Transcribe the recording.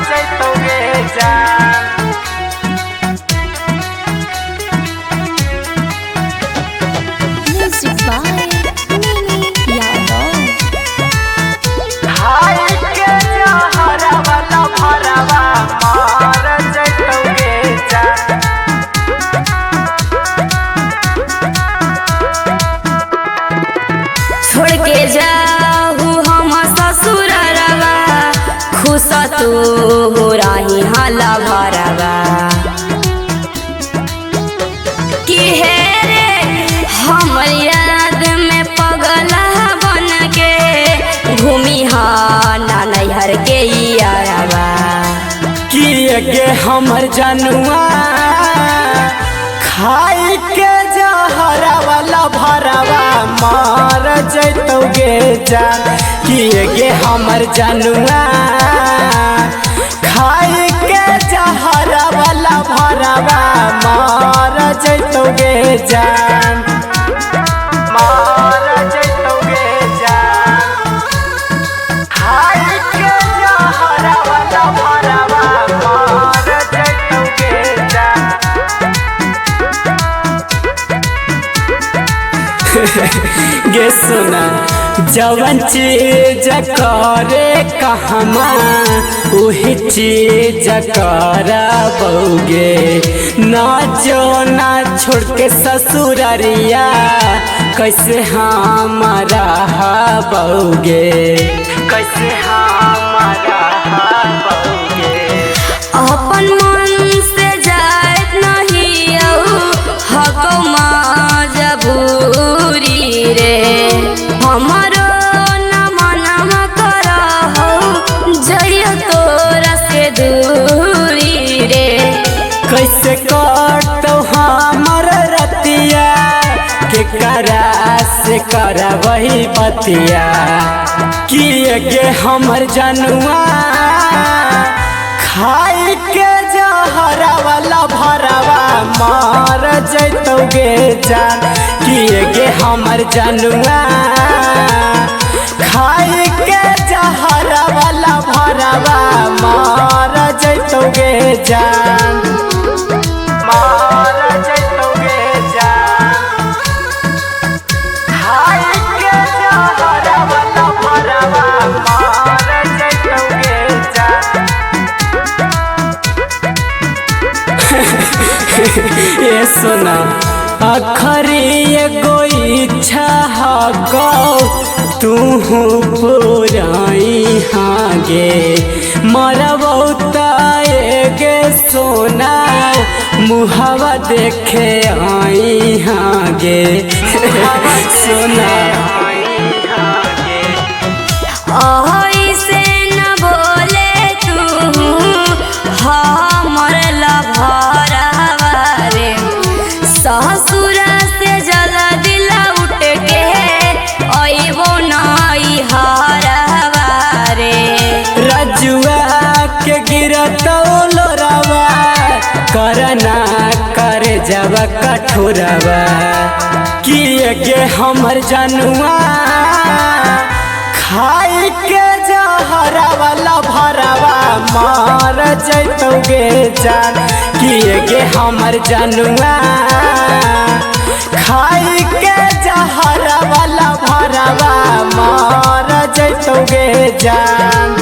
जैतोगे जान। Music by Mimi Yadav. खाई के जहरा वाला भरवा मार जैतोगे जान। छोड़ के जाहू हम ससुरवा, खुश तू हो रही हाला भरवा। कि हे रे हमर याद में पगला बन के घूमी हा नैहर के यारवा। किए गे हमर जनुआ खाई के जहरा वाला भरवा मार जैतोगे जान। किए गे हमर जनुआ खाई के जहरा वाला भरवा मार जैतोगे जान। मार जैतोगे जान। खाई के जहरा वाला भरवा मार जैतोगे जान। गे सुना जवन चीज करे कहमा उही चीज करबोगे। ना जो ना छोड़ के ससुररिया कैसे हमारा हबोगे। कैसे हमारा हबोगे। अपन मन से जात नहीं हको मजबूरी रे। हमारो न मनम करहु जइयो तोरा से दूरी रे। कैसे कटो हमर रतिया के करा से करबही बतिया। किए गे हमर जनुआ खाई के जहरा वाला भरवा मार जैतोगे जान। किए गे हमर जनुआ खाई के जहरा वाला भरवा मार जैतोगे जान। मार जैतोगे जान। खाई के जहरा वाला भरवा मार जैतोगे जान। ये सुना आखरी एगो इच्छा हगो तू पुराई हागे। मरबौ गे सोना मुहवा देखे आई हागे। सोना ऐसे न बोले तू हमर लभरवा रे। ससुरा से जला दिला उठ के अइबो नई हरवा रे। रजुआ के गिरतौ लोरवा करना कर जब कठोरवा। किए गे हमर जनुआ खाई के जहरा वाला भरवा मार जैतोगे जान। किए गे हमर जनुआ खाई के जहरा वाला भरवा मार जैतोगे जान।